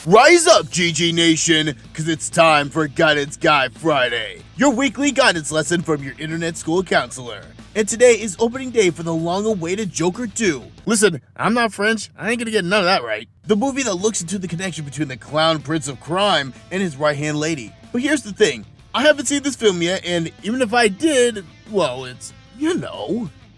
Rise up, GG Nation, because it's time for Guidance Guy Friday, your weekly guidance lesson from your internet school counselor. And today is opening day for the long-awaited Joker 2. Listen, I'm not French, I ain't gonna get none of that right. The movie that looks into the connection between the clown prince of crime and his right-hand lady. But here's the thing, I haven't seen this film yet, and even if I did, well, it's,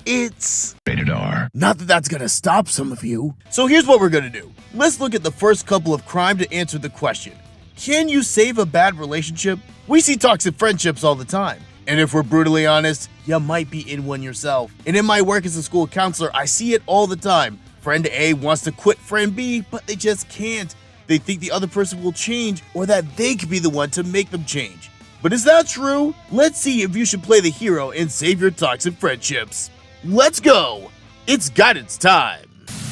it's rated R. Not that that's gonna stop some of you. So here's what we're gonna do. Let's look at the first couple of crime to answer the question. Can you save a bad relationship? We see toxic friendships all the time. And if we're brutally honest, you might be in one yourself. And in my work as a school counselor, I see it all the time. Friend A wants to quit friend B, but they just can't. They think the other person will change or that they could be the one to make them change. But is that true? Let's see if you should play the hero and save your toxic friendships. Let's go! It's guidance time!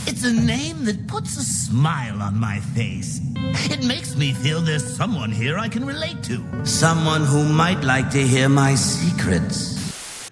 It's a name that puts a smile on my face. It makes me feel there's someone here I can relate to. Someone who might like to hear my secrets.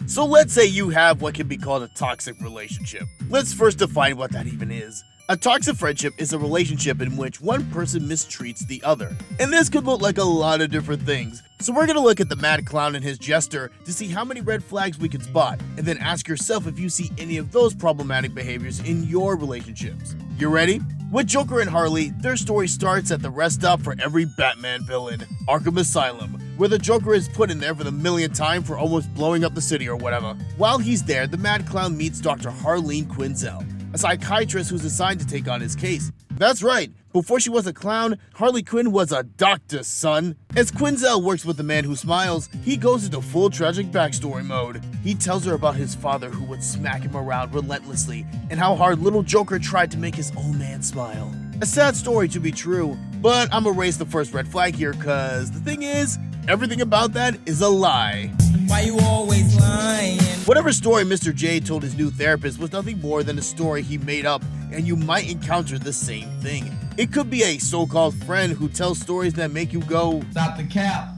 So let's say you have what can be called a toxic relationship. Let's first define what that even is. A toxic friendship is a relationship in which one person mistreats the other. And this could look like a lot of different things. So we're gonna look at the mad clown and his jester to see how many red flags we can spot, and then ask yourself if you see any of those problematic behaviors in your relationships. You ready? With Joker and Harley, their story starts at the rest stop for every Batman villain, Arkham Asylum, where the Joker is put in there for the millionth time for almost blowing up the city or whatever. While he's there, the mad clown meets Dr. Harleen Quinzel, a psychiatrist who's assigned to take on his case. That's right, before she was a clown, Harley Quinn was a doctor, son. As Quinzel works with the man who smiles, he goes into full tragic backstory mode. He tells her about his father who would smack him around relentlessly, and how hard little Joker tried to make his old man smile. A sad story to be true, but I'ma raise the first red flag here cause the thing is, everything about that is a lie. Why you always lying? Whatever story Mr. J told his new therapist was nothing more than a story he made up, and you might encounter the same thing. It could be a so-called friend who tells stories that make you go, Stop the cap.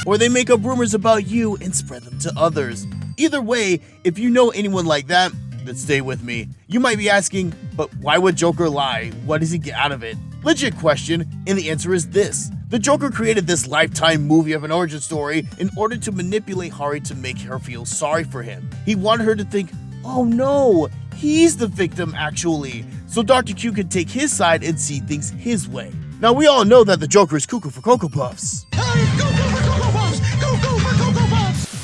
or they make up rumors about you and spread them to others. Either way, if you know anyone like that, then stay with me. You might be asking, but why would Joker lie? What does he get out of it? Legit question, and the answer is this. The Joker created this Lifetime movie of an origin story in order to manipulate Harley to make her feel sorry for him. He wanted her to think, oh no, he's the victim actually, so Dr. Q could take his side and see things his way. Now we all know that the Joker is cuckoo for Cocoa Puffs.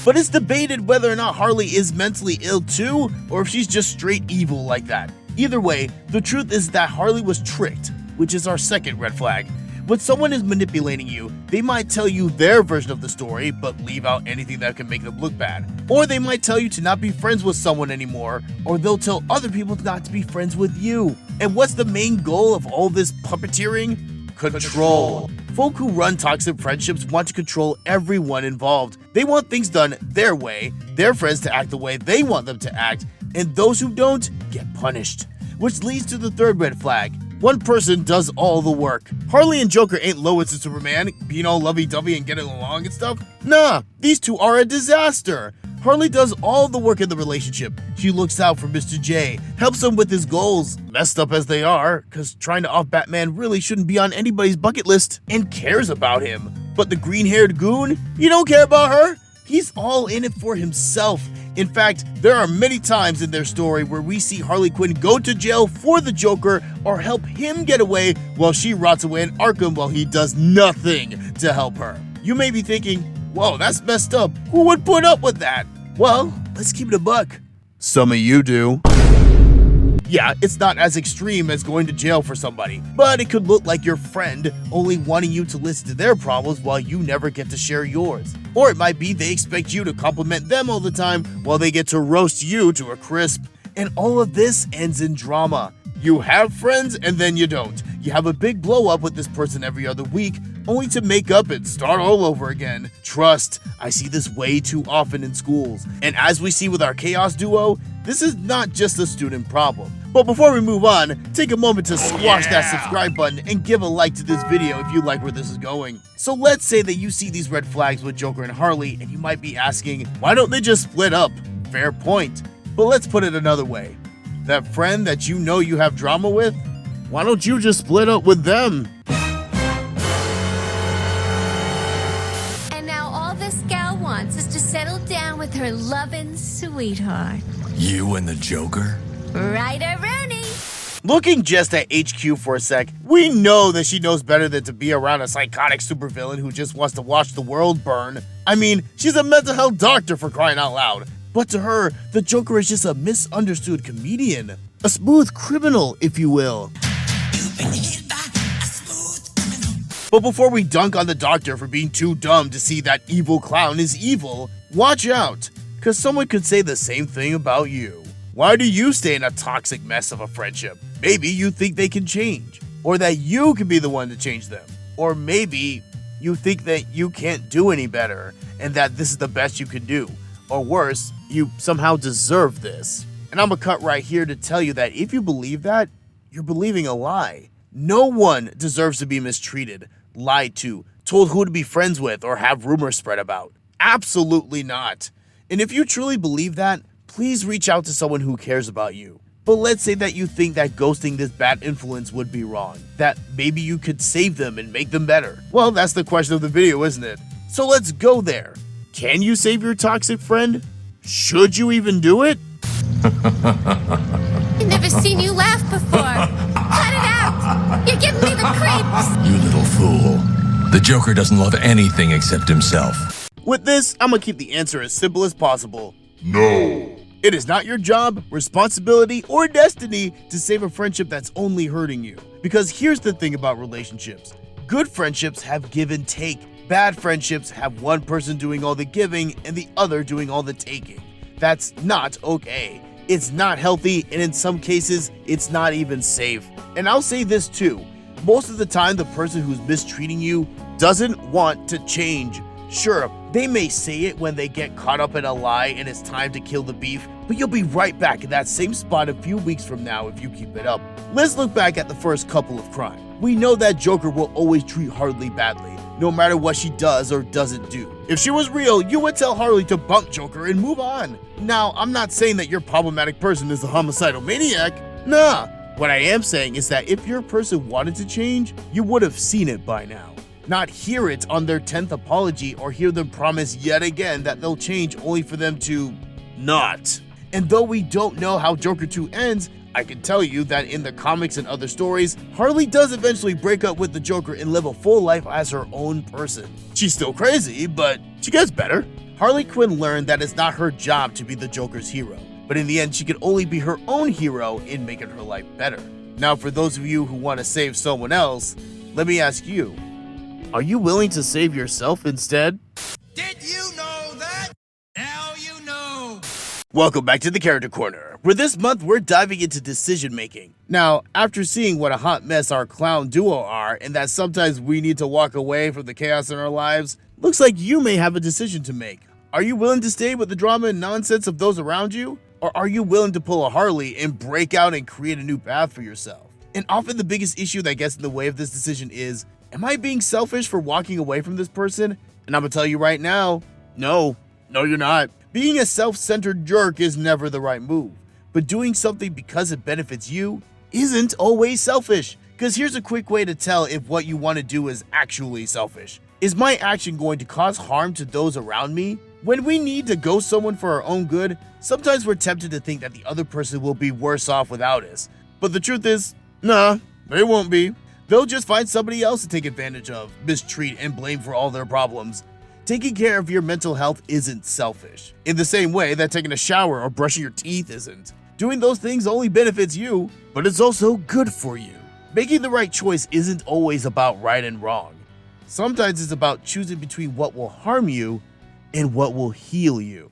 But it's debated whether or not Harley is mentally ill too, or if she's just straight evil like that. Either way, the truth is that Harley was tricked, which is our second red flag. When someone is manipulating you, they might tell you their version of the story, but leave out anything that can make them look bad. Or they might tell you to not be friends with someone anymore, or they'll tell other people not to be friends with you. And what's the main goal of all this puppeteering? Control. Folk who run toxic friendships want to control everyone involved. They want things done their way, their friends to act the way they want them to act, and those who don't get punished. Which leads to the third red flag. One person does all the work. Harley and Joker ain't Lois and Superman, being all lovey-dovey and getting along and stuff. Nah, these two are a disaster. Harley does all the work in the relationship. She looks out for Mr. J, helps him with his goals, messed up as they are, cause trying to off Batman really shouldn't be on anybody's bucket list, and cares about him. But the green-haired goon, you don't care about her? He's all in it for himself. In fact, there are many times in their story where we see Harley Quinn go to jail for the Joker or help him get away while she rots away in Arkham while he does nothing to help her. You may be thinking, whoa, that's messed up. Who would put up with that? Well, let's keep it a buck. Some of you do. Yeah, it's not as extreme as going to jail for somebody, but it could look like your friend only wanting you to listen to their problems while you never get to share yours. Or it might be they expect you to compliment them all the time while they get to roast you to a crisp. And all of this ends in drama. You have friends and then you don't. You have a big blow up with this person every other week, only to make up and start all over again. Trust, I see this way too often in schools. And as we see with our chaos duo, this is not just a student problem. But before we move on, take a moment to squash that subscribe button and give a like to this video if you like where this is going. So let's say that you see these red flags with Joker and Harley and you might be asking, why don't they just split up? Fair point. But let's put it another way. That friend that you know you have drama with, Why don't you just split up with them? And now all this gal wants is to settle down with her lovin' sweetheart. You and the Joker? Right, Rooney? Looking just at HQ for a sec, we know that she knows better than to be around a psychotic supervillain who just wants to watch the world burn. I mean, she's a mental health doctor, for crying out loud. But to her, the Joker is just a misunderstood comedian. A smooth criminal, if you will. But before we dunk on the doctor for being too dumb to see that evil clown is evil, watch out, cause someone could say the same thing about you. Why do you stay in a toxic mess of a friendship? Maybe you think they can change, or that you can be the one to change them. Or maybe you think that you can't do any better, and that this is the best you can do. Or worse, you somehow deserve this. And I'm gonna cut right here to tell you that if you believe that, you're believing a lie. No one deserves to be mistreated, lied to, told who to be friends with, or have rumors spread about. Absolutely not. And if you truly believe that, please reach out to someone who cares about you. But let's say that you think that ghosting this bad influence would be wrong, that maybe you could save them and make them better. Well, that's the question of the video, isn't it? So let's go there. Can you save your toxic friend? Should you even do it? I've never seen you laugh before. Cut it out. You're giving me the creeps. You little fool. The Joker doesn't love anything except himself. With this, I'm gonna keep the answer as simple as possible. No. It is not your job, responsibility, or destiny to save a friendship that's only hurting you. Because here's the thing about relationships. Good friendships have give and take. Bad friendships have one person doing all the giving and the other doing all the taking. That's not okay. It's not healthy, and in some cases, it's not even safe. And I'll say this too. Most of the time, the person who's mistreating you doesn't want to change. Sure, they may say it when they get caught up in a lie and it's time to kill the beef, but you'll be right back in that same spot a few weeks from now if you keep it up. Let's look back at the first couple of crimes. We know that Joker will always treat Harley badly, no matter what she does or doesn't do. If she was real, you would tell Harley to bump Joker and move on. Now, I'm not saying that your problematic person is a homicidal maniac. Nah. What I am saying is that if your person wanted to change, you would have seen it by now. Not hear it on their 10th apology or hear them promise yet again that they'll change only for them to not. And though we don't know how Joker 2 ends, I can tell you that in the comics and other stories, Harley does eventually break up with the Joker and live a full life as her own person. She's still crazy, but she gets better. Harley Quinn learned that it's not her job to be the Joker's hero, but in the end she can only be her own hero in making her life better. Now for those of you who want to save someone else, let me ask you, are you willing to save yourself instead? Did you know that? Now you know. Welcome back to the Character Corner, where this month we're diving into decision making. Now, after seeing what a hot mess our clown duo are, and that sometimes we need to walk away from the chaos in our lives, looks like you may have a decision to make. Are you willing to stay with the drama and nonsense of those around you? Or are you willing to pull a Harley and break out and create a new path for yourself? And often the biggest issue that gets in the way of this decision is, am I being selfish for walking away from this person? And I'm gonna tell you right now, no, you're not. Being a self-centered jerk is never the right move, but doing something because it benefits you isn't always selfish. Because here's a quick way to tell if what you want to do is actually selfish. Is my action going to cause harm to those around me? When we need to ghost someone for our own good, sometimes we're tempted to think that the other person will be worse off without us. But the truth is, nah, they won't be. They'll just find somebody else to take advantage of, mistreat, and blame for all their problems. Taking care of your mental health isn't selfish, in the same way that taking a shower or brushing your teeth isn't. Doing those things only benefits you, but it's also good for you. Making the right choice isn't always about right and wrong. Sometimes it's about choosing between what will harm you and what will heal you.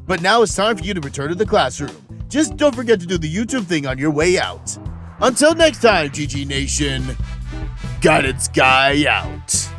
But now it's time for you to return to the classroom. Just don't forget to do the YouTube thing on your way out. Until next time, GG Nation, Guidance Guy out.